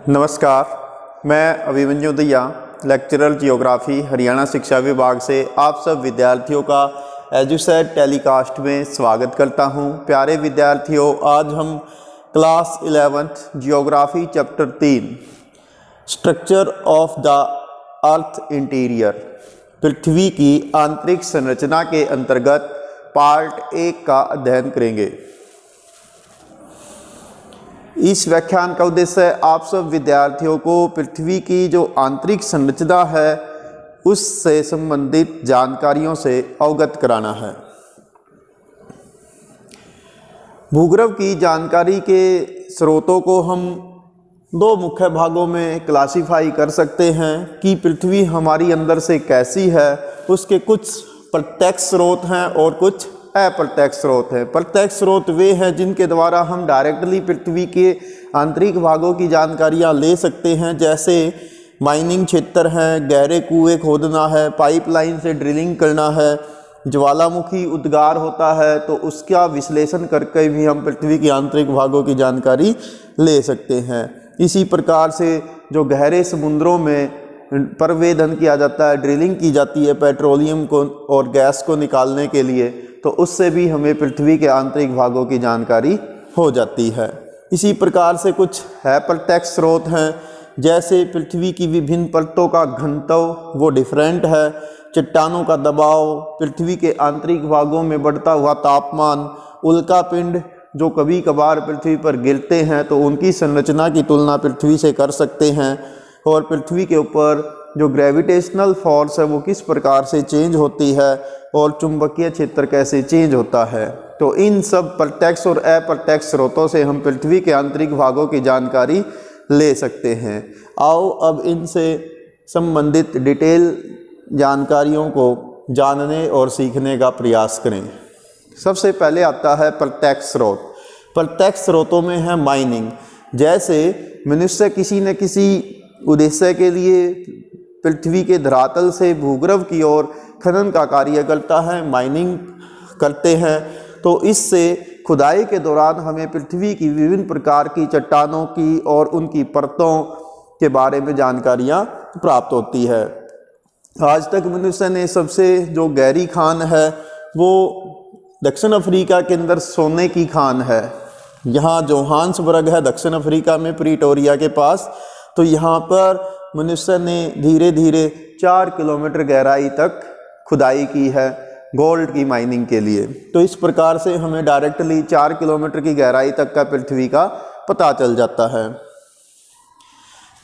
नमस्कार, मैं Abhimanyu Dahiya, lecturer geography, Haryana शिक्षा विभाग से आप सब विद्यार्थियों का एजुसेट टेलीकास्ट में स्वागत करता हूं। प्यारे विद्यार्थियों, आज हम class 11th geography chapter 3 structure of the earth interior, पृथ्वी की आंतरिक संरचना के अंतर्गत पार्ट 1 का अध्ययन करेंगे। इस व्याख्यान का उद्देश्य आप सब विद्यार्थियों को पृथ्वी की जो आंतरिक संरचना है उससे संबंधित जानकारियों से अवगत कराना है। भूगर्भ की जानकारी के स्रोतों को हम दो मुख्य भागों में क्लासिफाई कर सकते हैं कि पृथ्वी हमारी अंदर से कैसी है। उसके कुछ प्रत्यक्ष स्रोत हैं और कुछ अप्रत्यक्ष स्रोत हैं। प्रत्यक्ष स्रोत वे हैं जिनके द्वारा हम डायरेक्टली पृथ्वी के आंतरिक भागों की जानकारियाँ ले सकते हैं, जैसे माइनिंग क्षेत्र हैं, गहरे कुएं खोदना है, पाइपलाइन से ड्रिलिंग करना है, ज्वालामुखी उद्गार होता है तो उसका विश्लेषण करके भी हम पृथ्वी के आंतरिक भागों की जानकारी ले सकते हैं। इसी प्रकार से जो गहरे समुद्रों में प्रवेदन किया जाता है, ड्रिलिंग की जाती है पेट्रोलियम को और गैस को निकालने के लिए, तो उससे भी हमें पृथ्वी के आंतरिक भागों की जानकारी हो जाती है। इसी प्रकार से कुछ अप्रत्यक्ष स्रोत हैं, जैसे पृथ्वी की विभिन्न परतों का घनत्व वो डिफरेंट है, चट्टानों का दबाव, पृथ्वी के आंतरिक भागों में बढ़ता हुआ तापमान, उल्कापिंड जो कभी कभार पृथ्वी पर गिरते हैं तो उनकी संरचना की तुलना पृथ्वी से कर सकते हैं, और पृथ्वी के ऊपर जो ग्रेविटेशनल फोर्स है वो किस प्रकार से चेंज होती है और चुंबकीय क्षेत्र कैसे चेंज होता है। तो इन सब प्रत्यक्ष और अप्रत्यक्ष स्रोतों से हम पृथ्वी के आंतरिक भागों की जानकारी ले सकते हैं। आओ अब इनसे संबंधित डिटेल जानकारियों को जानने और सीखने का प्रयास करें। सबसे पहले आता है प्रत्यक्ष स्रोत। प्रत्यक्ष स्रोतों में है माइनिंग। जैसे मनुष्य किसी न किसी उद्देश्य के लिए पृथ्वी के धरातल से भूगर्भ की ओर खनन का कार्य करता है, माइनिंग करते हैं, तो इससे खुदाई के दौरान हमें पृथ्वी की विभिन्न प्रकार की चट्टानों की और उनकी परतों के बारे में जानकारियाँ प्राप्त होती है। आज तक मनुष्य ने सबसे जो गहरी खान है वो दक्षिण अफ्रीका के अंदर सोने की खान है। यहाँ जोहान्सबर्ग है दक्षिण अफ्रीका में, प्रीटोरिया के पास। तो यहाँ पर मनुष्य ने धीरे धीरे 4 किलोमीटर गहराई तक खुदाई की है गोल्ड की माइनिंग के लिए। तो इस प्रकार से हमें डायरेक्टली 4 किलोमीटर की गहराई तक का पृथ्वी का पता चल जाता है।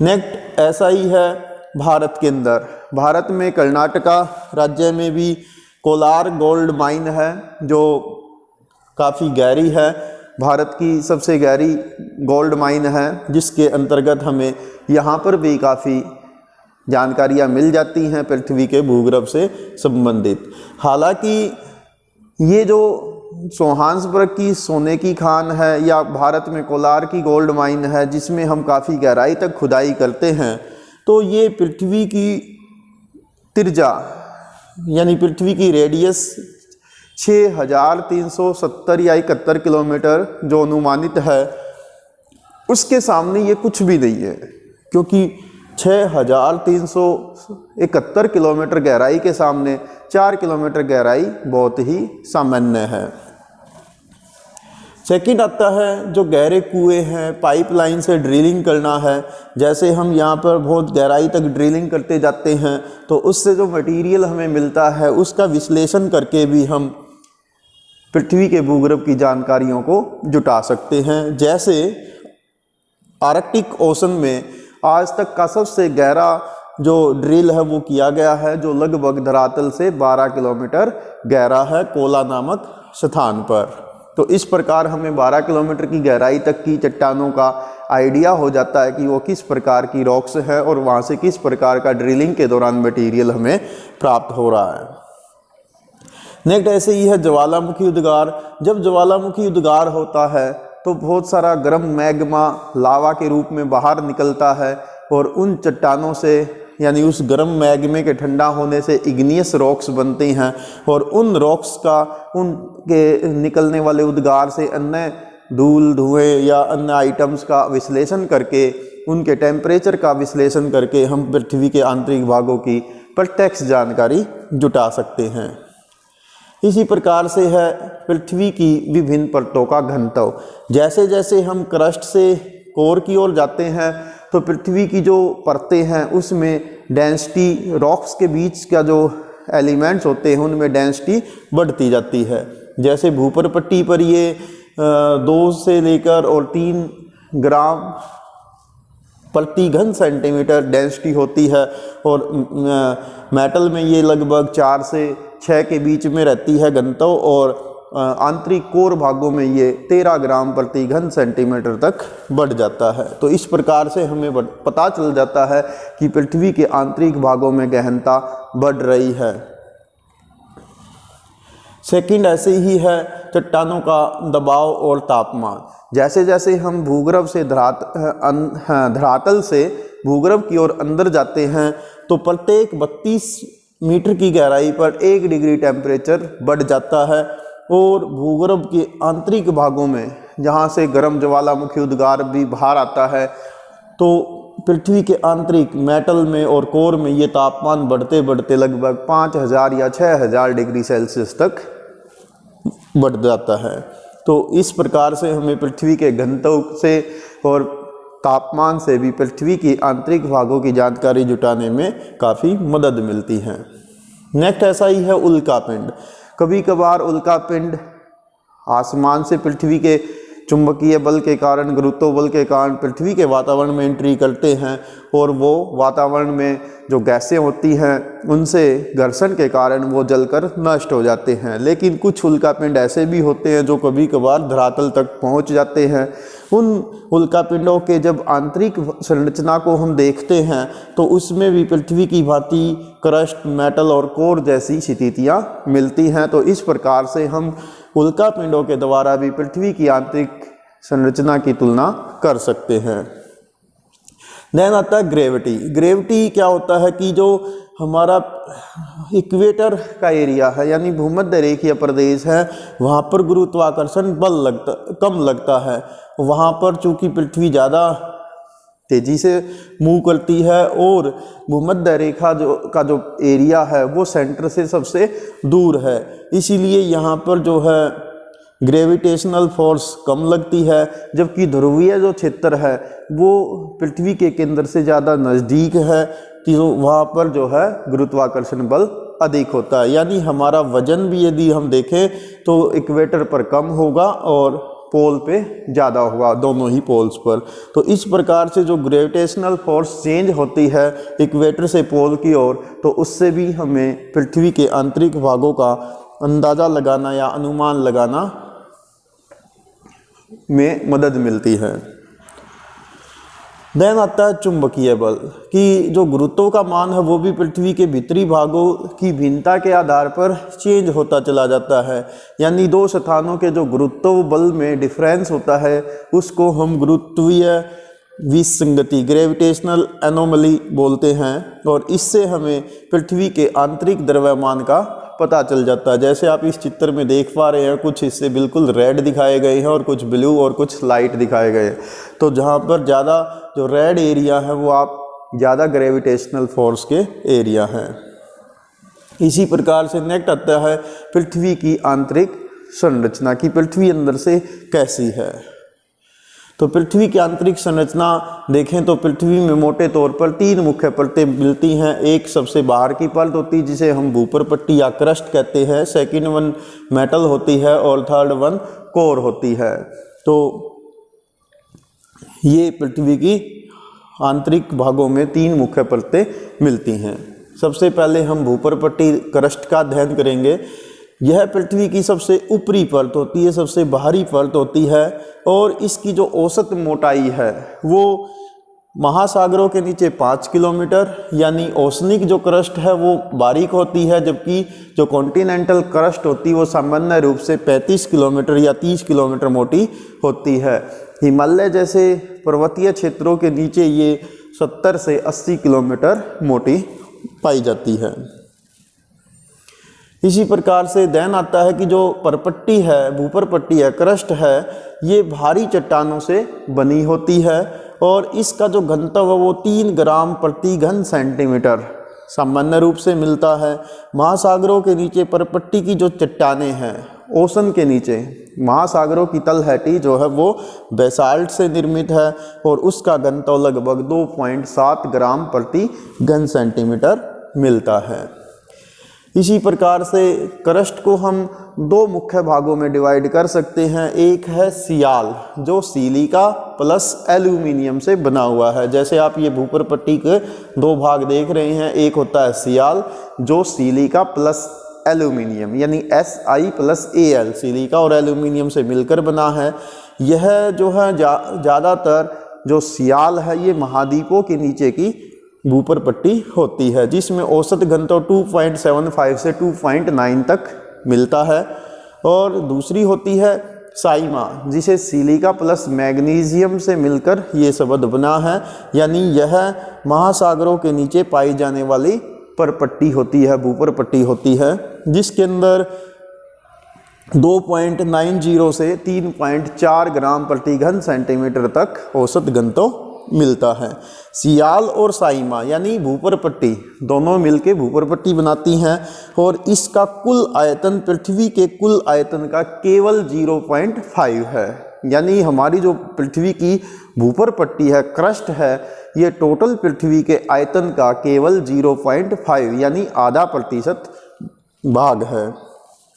नेक्स्ट ऐसा ही है भारत के अंदर। भारत में कर्नाटका राज्य में भी कोलार गोल्ड माइन है जो काफ़ी गहरी है, भारत की सबसे गहरी गोल्ड माइन है, जिसके अंतर्गत हमें यहाँ पर भी काफ़ी जानकारियाँ मिल जाती हैं पृथ्वी के भूगर्भ से संबंधित। हालांकि ये जो जोहान्सबर्ग की सोने की खान है या भारत में कोलार की गोल्ड माइन है जिसमें हम काफ़ी गहराई तक खुदाई करते हैं, तो ये पृथ्वी की त्रिज्या यानी पृथ्वी की रेडियस 6370 या 71 किलोमीटर जो अनुमानित है, उसके सामने ये कुछ भी नहीं है, क्योंकि 6371 किलोमीटर गहराई के सामने 4 किलोमीटर गहराई बहुत ही सामान्य है। सेकंड आता है जो गहरे कुएं हैं, पाइपलाइन से ड्रिलिंग करना है। जैसे हम यहाँ पर बहुत गहराई तक ड्रिलिंग करते जाते हैं तो उससे जो मटेरियल हमें मिलता है उसका विश्लेषण करके भी हम पृथ्वी के भूगर्भ की जानकारियों को जुटा सकते हैं। जैसे आर्कटिक ओशन में आज तक का सबसे गहरा जो ड्रिल है वो किया गया है, जो लगभग धरातल से 12 किलोमीटर गहरा है कोला नामक स्थान पर। तो इस प्रकार हमें 12 किलोमीटर की गहराई तक की चट्टानों का आइडिया हो जाता है कि वो किस प्रकार की रॉक्स है और वहाँ से किस प्रकार का ड्रिलिंग के दौरान मटेरियल हमें प्राप्त हो रहा है। नेक्स्ट ऐसे ही है ज्वालामुखी उद्गार। जब ज्वालामुखी उद्गार होता है तो बहुत सारा गर्म मैग्मा लावा के रूप में बाहर निकलता है और उन चट्टानों से यानी उस गर्म मैग्मे के ठंडा होने से इग्नियस रॉक्स बनती हैं और उन रॉक्स का उनके निकलने वाले उद्गार से अन्य धूल धुएं या अन्य आइटम्स का विश्लेषण करके उनके टेम्परेचर का विश्लेषण करके हम पृथ्वी के आंतरिक भागों की प्रत्यक्ष जानकारी जुटा सकते हैं। इसी प्रकार से है पृथ्वी की विभिन्न परतों का घनत्व। जैसे जैसे हम क्रस्ट से कोर की ओर जाते हैं तो पृथ्वी की जो परतें हैं उसमें डेंसिटी, रॉक्स के बीच का जो एलिमेंट्स होते हैं उनमें डेंसिटी बढ़ती जाती है। जैसे भूपर पट्टी पर ये 2 से लेकर और 3 ग्राम प्रति घन सेंटीमीटर डेंसिटी होती है और मेटल में ये लगभग 4 से 6 के बीच में रहती है घनत्व और आंतरिक कोर भागों में ये 13 ग्राम प्रति घन सेंटीमीटर तक बढ़ जाता है। तो इस प्रकार से हमें पता चल जाता है कि पृथ्वी के आंतरिक भागों में गहनता बढ़ रही है। सेकंड ऐसे ही है चट्टानों का दबाव और तापमान। जैसे जैसे हम भूगर्भ से धरातल से भूगर्भ की ओर अंदर जाते हैं तो प्रत्येक 32 मीटर की गहराई पर 1 डिग्री टेम्परेचर बढ़ जाता है और भूगर्भ के आंतरिक भागों में जहाँ से गर्म ज्वालामुखी उद्गार भी बाहर आता है तो पृथ्वी के आंतरिक मेटल में और कोर में ये तापमान बढ़ते बढ़ते लगभग 5000 या 6000 डिग्री सेल्सियस तक बढ़ जाता है। तो इस प्रकार से हमें पृथ्वी के घनत्व से और तापमान से भी पृथ्वी की आंतरिक भागों की जानकारी जुटाने में काफ़ी मदद मिलती है। नेक्स्ट ऐसा ही है उल्कापिंड। कभी कभार उल्कापिंड आसमान से पृथ्वी के चुंबकीय बल के कारण, गुरुत्व बल के कारण पृथ्वी के वातावरण में एंट्री करते हैं और वो वातावरण में जो गैसें होती हैं उनसे घर्षण के कारण वो जलकर नष्ट हो जाते हैं। लेकिन कुछ उल्कापिंड ऐसे भी होते हैं जो कभी कभार धरातल तक पहुंच जाते हैं। उन उल्कापिंडों के जब आंतरिक संरचना को हम देखते हैं तो उसमें भी पृथ्वी की भांति क्रस्ट, मेटल और कोर जैसी स्थितियाँ मिलती हैं। तो इस प्रकार से हम उल्कापिंडों के द्वारा भी पृथ्वी की आंतरिक संरचना की तुलना कर सकते हैं। देन आता है ग्रेविटी। ग्रेविटी क्या होता है कि जो हमारा इक्वेटर का एरिया है यानी भूमध्य रेखीय प्रदेश है वहाँ पर गुरुत्वाकर्षण बल कम लगता है। वहाँ पर चूँकि पृथ्वी ज़्यादा तेज़ी से मूव करती है और भूमध्य रेखा का जो एरिया है वो सेंटर से सबसे दूर है, इसीलिए यहाँ पर जो है ग्रेविटेशनल फोर्स कम लगती है। जबकि ध्रुवीय जो क्षेत्र है वो पृथ्वी के केंद्र से ज़्यादा नज़दीक है तो वहाँ पर जो है गुरुत्वाकर्षण बल अधिक होता है। यानी हमारा वजन भी यदि हम देखें तो इक्वेटर पर कम होगा और पोल पे ज़्यादा होगा, दोनों ही पोल्स पर। तो इस प्रकार से जो ग्रेविटेशनल फोर्स चेंज होती है इक्वेटर से पोल की ओर तो उससे भी हमें पृथ्वी के आंतरिक भागों का अंदाज़ा लगाना या अनुमान लगाना में मदद मिलती है। देन आता है चुंबकीय बल कि जो गुरुत्व का मान है वो भी पृथ्वी के भीतरी भागों की भिन्नता के आधार पर चेंज होता चला जाता है। यानी 2 स्थानों के जो गुरुत्व बल में डिफरेंस होता है उसको हम गुरुत्वीय विसंगति, ग्रेविटेशनल एनोमली बोलते हैं और इससे हमें पृथ्वी के आंतरिक द्रव्यमान का पता चल जाता है। जैसे आप इस चित्र में देख पा रहे हैं कुछ हिस्से बिल्कुल रेड दिखाए गए हैं और कुछ ब्लू और कुछ लाइट दिखाए गए हैं। तो जहाँ पर ज़्यादा जो रेड एरिया है वो आप ज़्यादा ग्रेविटेशनल फोर्स के एरिया हैं। इसी प्रकार से नेक्स्ट आता है पृथ्वी की आंतरिक संरचना की पृथ्वी अंदर से कैसी है। तो पृथ्वी की आंतरिक संरचना देखें तो पृथ्वी में मोटे तौर पर 3 मुख्य परतें मिलती हैं। एक सबसे बाहर की परत होती है जिसे हम भूपर पट्टी या क्रस्ट कहते हैं, सेकंड वन मेटल होती है और थर्ड वन कोर होती है। तो ये पृथ्वी की आंतरिक भागों में 3 मुख्य परतें मिलती हैं। सबसे पहले हम भूपर पट्टी क्रस्ट का अध्ययन करेंगे। यह पृथ्वी की सबसे ऊपरी परत होती है, सबसे बाहरी परत होती है और इसकी जो औसत मोटाई है वो महासागरों के नीचे 5 किलोमीटर यानी ओशनिक जो क्रस्ट है वो बारीक होती है, जबकि जो कॉन्टिनेंटल क्रस्ट होती है वो सामान्य रूप से 35 किलोमीटर या 30 किलोमीटर मोटी होती है। हिमालय जैसे पर्वतीय क्षेत्रों के नीचे ये 70 से 80 किलोमीटर मोटी पाई जाती है। इसी प्रकार से देन आता है कि जो परपट्टी है, भूपर पट्टी है, क्रस्ट है, ये भारी चट्टानों से बनी होती है और इसका जो घनत्व है वो 3 ग्राम प्रति घन सेंटीमीटर सामान्य रूप से मिलता है। महासागरों के नीचे परपट्टी की जो चट्टानें हैं, ओशन के नीचे महासागरों की तलहटी जो है वो बेसाल्ट से निर्मित है और उसका घनत्व लगभग 2.7 ग्राम प्रति घन सेंटीमीटर मिलता है। इसी प्रकार से क्रस्ट को हम 2 मुख्य भागों में डिवाइड कर सकते हैं। एक है सियाल जो सिलिका प्लस एल्यूमिनियम से बना हुआ है। जैसे आप ये भूपर पट्टी के 2 भाग देख रहे हैं, एक होता है सियाल जो सिलिका प्लस एल्यूमिनियम यानी Si प्लस Al सिलिका और एल्यूमिनियम से मिलकर बना है। यह जो है ज़्यादातर जो सियाल है ये महाद्वीपों के नीचे की भूपर पट्टी होती है, जिसमें औसत घनत्व 2.75 से 2.9 तक मिलता है। और दूसरी होती है साइमा जिसे सिलिका प्लस मैग्नीशियम से मिलकर ये शब्द बना है, यानी यह महासागरों के नीचे पाई जाने वाली परपट्टी होती है, भूपर पट्टी होती है, जिसके अंदर 2.90 से 3.4 ग्राम प्रति घन सेंटीमीटर तक औसत घनत्व मिलता है। सियाल और साइमा यानी भूपर पट्टी दोनों मिलके भूपर पट्टी बनाती हैं और इसका कुल आयतन पृथ्वी के कुल आयतन का केवल 0.5 है। यानी हमारी जो पृथ्वी की भूपर पट्टी है, क्रस्ट है, ये टोटल पृथ्वी के आयतन का केवल 0.5 यानी आधा प्रतिशत भाग है।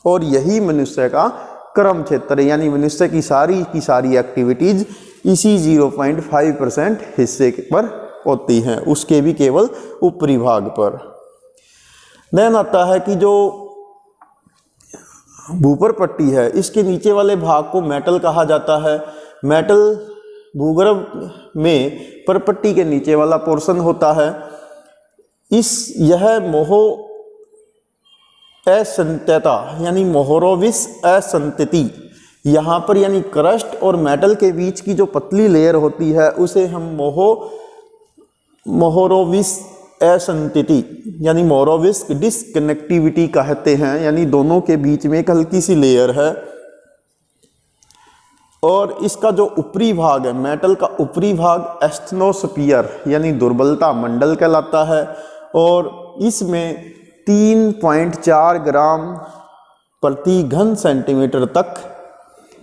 और यही मनुष्य का कर्म क्षेत्र है, यानी मनुष्य की सारी एक्टिविटीज इसी 0.5% हिस्से पर होती हैं, उसके भी केवल ऊपरी भाग पर। देन आता है कि जो भूपर पट्टी है इसके नीचे वाले भाग को मेटल कहा जाता है। मेटल भूगर्भ में परपट्टी के नीचे वाला पोर्शन होता है। यह मोहो असंत्यता यानी मोहोरोविस असंतति यहाँ पर यानी क्रस्ट और मेटल के बीच की जो पतली लेयर होती है उसे हम मोहोरोविस असंतति यानी मोहोरोविस डिसकनेक्टिविटी कहते हैं, यानी दोनों के बीच में एक हल्की सी लेयर है। और इसका जो ऊपरी भाग है, मेटल का ऊपरी भाग एस्थनोस्फीयर यानी दुर्बलता मंडल कहलाता है और इसमें 3.4 ग्राम प्रति घन सेंटीमीटर तक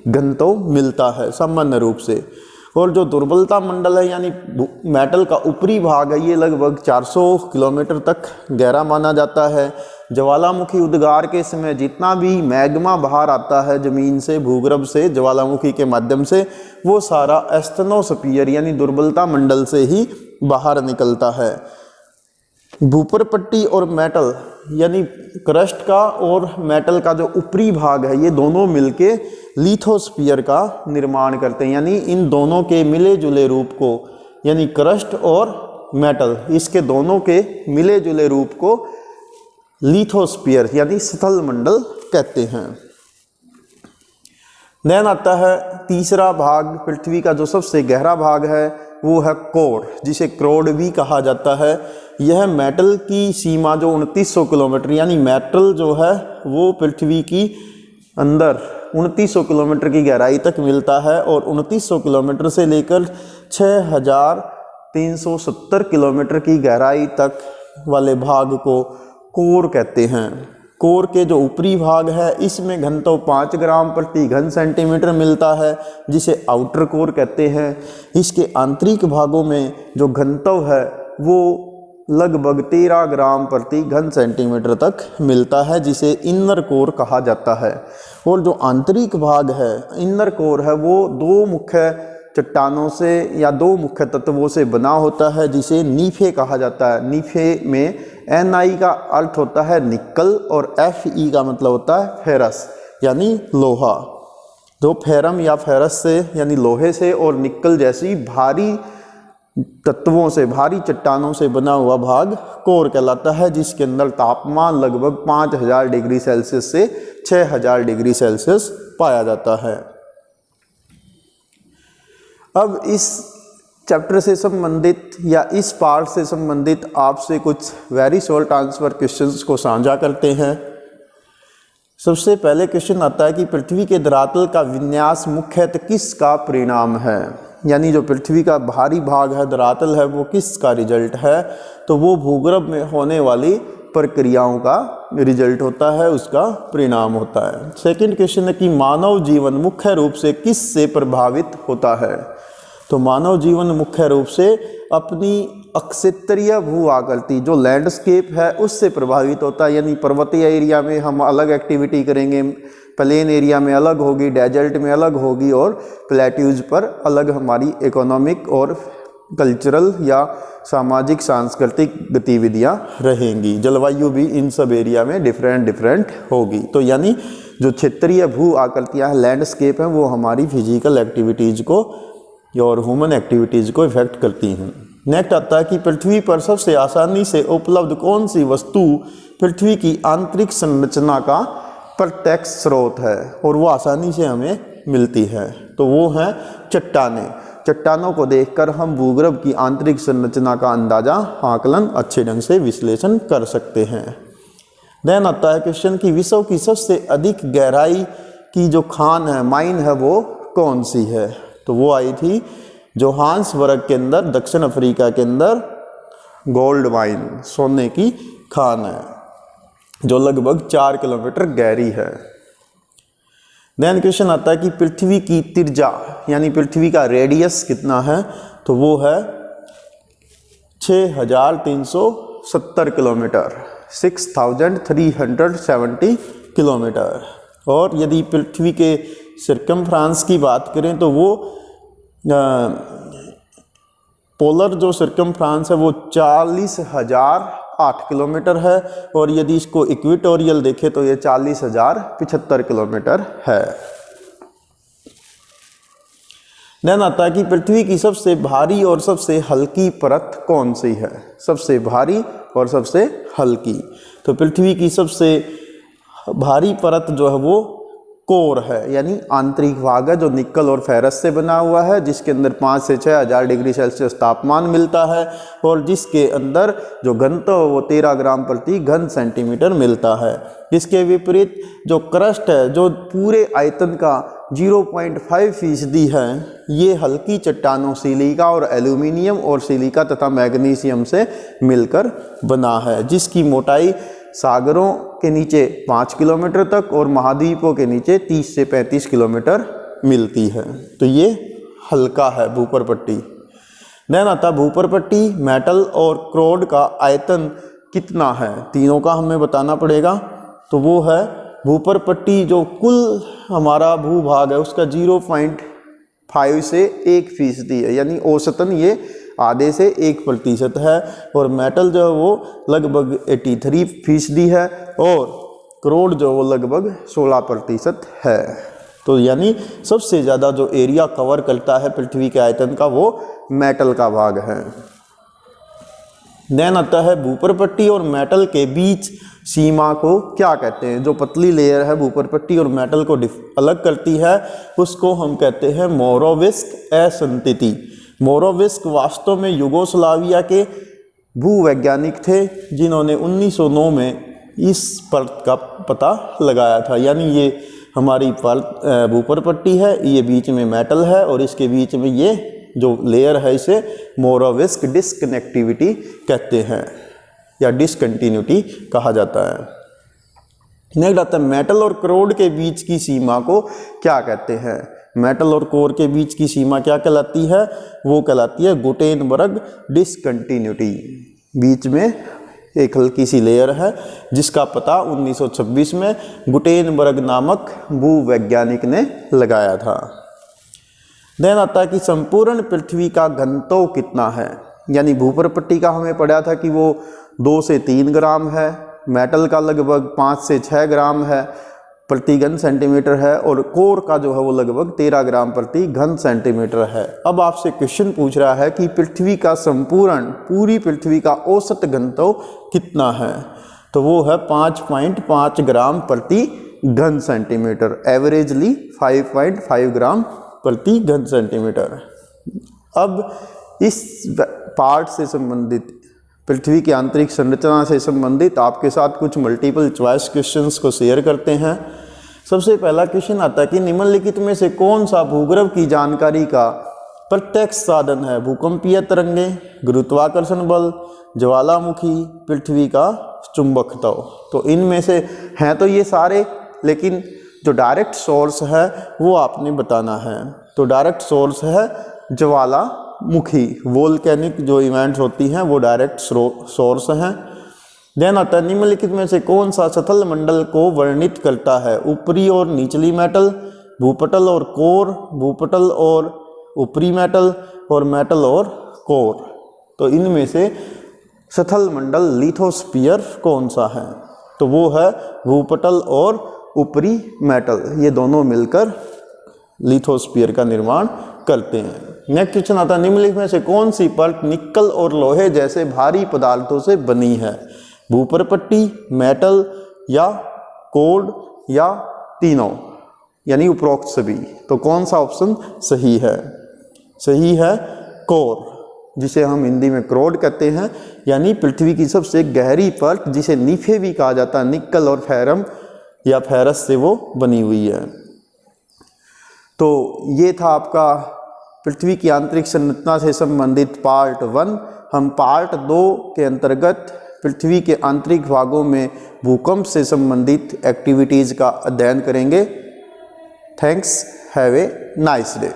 घनत्व मिलता है सामान्य रूप से। और जो दुर्बलता मंडल है यानी मेटल का ऊपरी भाग है ये लगभग 400 किलोमीटर तक गहरा माना जाता है। ज्वालामुखी उद्गार के समय जितना भी मैग्मा बाहर आता है ज़मीन से, भूगर्भ से, ज्वालामुखी के माध्यम से, वो सारा एस्थनोस्फीयर यानी दुर्बलता मंडल से ही बाहर निकलता है। भूपर पट्टी और मेटल यानी क्रस्ट का और मेटल का जो ऊपरी भाग है ये दोनों मिलके लिथोस्फीयर का निर्माण करते हैं, यानी इन दोनों के मिले जुले रूप को, यानी क्रस्ट और मेटल, इसके दोनों के मिले जुले रूप को लिथोस्फीयर यानी स्थल मंडल कहते हैं। देन आता है तीसरा भाग, पृथ्वी का जो सबसे गहरा भाग है वो है कोर, जिसे क्रोड भी कहा जाता है। यह मेटल की सीमा जो 2900 किलोमीटर यानी मेटल जो है वो पृथ्वी की अंदर 2900 किलोमीटर की गहराई तक मिलता है और 2900 किलोमीटर से लेकर 6370 किलोमीटर की गहराई तक वाले भाग को कोर कहते हैं। कोर के जो ऊपरी भाग है इसमें घनत्व 5 ग्राम प्रति घन सेंटीमीटर मिलता है, जिसे आउटर कोर कहते हैं। इसके आंतरिक भागों में जो घनत्व है वो लगभग 13 ग्राम प्रति घन सेंटीमीटर तक मिलता है, जिसे इनर कोर कहा जाता है। और जो आंतरिक भाग है, इनर कोर है, वो 2 मुख्य चट्टानों से या 2 मुख्य तत्वों से बना होता है, जिसे नीफे कहा जाता है। नीफे में Ni का अर्थ होता है निक्कल और Fe का मतलब होता है फेरस यानी लोहा। जो फेरम या फेरस से यानी लोहे से और निक्कल जैसी भारी तत्वों से, भारी चट्टानों से बना हुआ भाग कोर कहलाता है, जिसके अंदर तापमान लगभग 5000 डिग्री सेल्सियस से 6000 डिग्री सेल्सियस पाया जाता है। अब इस चैप्टर से संबंधित या इस पार्ट से संबंधित आपसे कुछ वेरी शॉर्ट आंसर क्वेश्चंस को साझा करते हैं। सबसे पहले क्वेश्चन आता है कि पृथ्वी के धरातल का विन्यास मुख्यतः किसका परिणाम है। यानी जो पृथ्वी का भारी भाग है, धरातल है, वो किसका रिजल्ट है? तो वो भूगर्भ में होने वाली प्रक्रियाओं का रिजल्ट होता है, उसका परिणाम होता है। सेकंड क्वेश्चन है कि मानव जीवन मुख्य रूप से किस से प्रभावित होता है? तो मानव जीवन मुख्य रूप से अपनी अक्षेत्रीय भू आकृति जो लैंडस्केप है उससे प्रभावित होता है। यानी पर्वतीय एरिया में हम अलग एक्टिविटी करेंगे, प्लेन एरिया में अलग होगी, डेजर्ट में अलग होगी, और प्लेट्यूज पर अलग हमारी इकोनॉमिक और कल्चरल या सामाजिक सांस्कृतिक गतिविधियां रहेंगी। जलवायु भी इन सब एरिया में डिफरेंट होगी। तो यानी जो क्षेत्रीय भू आकृतियाँ हैं, लैंडस्केप हैं, वो हमारी फिजिकल एक्टिविटीज़ को और ह्यूमन एक्टिविटीज़ को इफेक्ट करती हैं। नेक्स्ट आता है कि पृथ्वी पर सबसे आसानी से उपलब्ध कौन सी वस्तु पृथ्वी की आंतरिक संरचना का प्रत्यक्ष स्रोत है और वो आसानी से हमें मिलती है? तो वो हैं चट्टानें। चट्टानों को देखकर हम भूगर्भ की आंतरिक संरचना का अंदाजा, आकलन अच्छे ढंग से विश्लेषण कर सकते हैं। देन आता है क्वेश्चन कि विश्व की सबसे अधिक गहराई की जो खान है, माइन है, वो कौन सी है? तो वो आई थी जोहान्सबर्ग के अंदर, दक्षिण अफ्रीका के अंदर गोल्ड माइन, सोने की खान है, जो लगभग 4 किलोमीटर गहरी है। देन क्वेश्चन आता है कि पृथ्वी की त्रिज्या यानी पृथ्वी का रेडियस कितना है? तो वो है 6370 किलोमीटर, 6370 किलोमीटर। और यदि पृथ्वी के सर्कमफ्रांस की बात करें तो वो पोलर जो सर्कमफ्रांस है वो 40,008 किलोमीटर है, और यदि इसको इक्वेटोरियल देखें तो ये 40,075 किलोमीटर है। देन आता है कि पृथ्वी की सबसे भारी और सबसे हल्की परत कौन सी है? सबसे भारी और सबसे हल्की। तो पृथ्वी की सबसे भारी परत जो है वो कोर है, यानी आंतरिक भाग है, जो निकल और फेरस से बना हुआ है, जिसके अंदर 5 से 6,000 डिग्री सेल्सियस तापमान मिलता है, और जिसके अंदर जो घनत्व वो 13 ग्राम प्रति घन सेंटीमीटर मिलता है। इसके विपरीत जो क्रस्ट है, जो पूरे आयतन का 0.5% है, ये हल्की चट्टानों सिलिका और एल्यूमिनियम और सिलिका तथा मैग्नीशियम से मिलकर बना है, जिसकी मोटाई सागरों के नीचे 5 किलोमीटर तक और महाद्वीपों के नीचे 30 से 35 किलोमीटर मिलती है। तो ये हल्का है भूपर पट्टी। देन आता भूपर पट्टी, मेटल और क्रोड का आयतन कितना है? तीनों का हमें बताना पड़ेगा। तो वो है भूपर पट्टी जो कुल हमारा भूभाग है उसका 0.5 से 1% है, यानी औसतन ये आधे से 1% है, और मेटल जो है वो लगभग 83% है, और क्रोड जो वो लगभग 16% है। तो यानी सबसे ज़्यादा जो एरिया कवर करता है पृथ्वी के आयतन का वो मेटल का भाग है। देन आता है भूपर पट्टी और मेटल के बीच सीमा को क्या कहते हैं? जो पतली लेयर है भूपर पट्टी और मेटल को अलग करती है उसको हम कहते हैं मोरोविस्क असंतति। मोरोविस्क वास्तव में यूगोस्लाविया के भूवैज्ञानिक थे, जिन्होंने 1909 में इस परत का पता लगाया था। यानी ये हमारी परत भूपर पट्टी है, ये बीच में मेटल है, और इसके बीच में ये जो लेयर है इसे मोरोविस्क डिस्कनेक्टिविटी कहते हैं, या डिसकंटिन्यूटी कहा जाता है। नेक्स्ट आता है मेटल और क्रोड के बीच की सीमा को क्या कहते हैं? मेटल और कोर के बीच की सीमा क्या कहलाती है? वो कहलाती है गुटेनबर्ग डिसकंटिन्यूटी। बीच में एक हल्की सी लेयर है जिसका पता 1926 में गुटेनबर्ग नामक भूवैज्ञानिक ने लगाया था। देन आता है कि संपूर्ण पृथ्वी का घनत्व कितना है? यानी भूपर पट्टी का हमें पढ़ा था कि वो 2 से 3 ग्राम है, मेटल का लगभग 5 से 6 ग्राम है प्रति घन सेंटीमीटर है, और कोर का जो है वो लगभग 13 ग्राम प्रति घन सेंटीमीटर है। अब आपसे क्वेश्चन पूछ रहा है कि पृथ्वी का पूरी पृथ्वी का औसत घनत्व कितना है? तो वो है 5.5 ग्राम प्रति घन सेंटीमीटर, एवरेजली 5.5 ग्राम प्रति घन सेंटीमीटर। अब इस पार्ट से संबंधित, पृथ्वी की आंतरिक संरचना से संबंधित आपके साथ कुछ मल्टीपल चॉइस क्वेश्चंस को शेयर करते हैं। सबसे पहला क्वेश्चन आता है कि निम्नलिखित में से कौन सा भूगर्भ की जानकारी का प्रत्यक्ष साधन है भूकंपीय तरंगें, गुरुत्वाकर्षण बल, ज्वालामुखी, पृथ्वी का चुंबकत्व। तो इनमें से हैं तो ये सारे, लेकिन जो डायरेक्ट सोर्स है वो आपने बताना है। तो डायरेक्ट सोर्स है ज्वालामुखी, वोल्केनिक जो इवेंट्स होती हैं वो डायरेक्ट सोर्स हैं। देन आता है निम्नलिखित में से कौन सा सतल मंडल को वर्णित करता है? ऊपरी और निचली मेटल, भूपटल और कोर, भूपटल और ऊपरी मेटल, और मेटल और कोर। तो इनमें से सतल मंडल लिथोस्फीयर कौन सा है? तो वो है भूपटल और ऊपरी मेटल, ये दोनों मिलकर लिथोस्फीयर का निर्माण करते हैं। नेक्स्ट क्वेश्चन आता है निम्नलिखित में से कौन सी परत निक्कल और लोहे जैसे भारी पदार्थों से बनी है? भूपरपट्टी, मेटल या कोड या तीनों, यानी उपरोक्त सभी। तो कौन सा ऑप्शन सही है? सही है कोर, जिसे हम हिंदी में क्रोड कहते हैं, यानी पृथ्वी की सबसे गहरी परत जिसे नीफे भी कहा जाता है, निक्कल और फेरम या फेरस से वो बनी हुई है। तो ये था आपका पृथ्वी की आंतरिक संरचना से संबंधित पार्ट 1। हम पार्ट 2 के अंतर्गत पृथ्वी के आंतरिक भागों में भूकंप से संबंधित एक्टिविटीज़ का अध्ययन करेंगे। Thanks, have a nice day.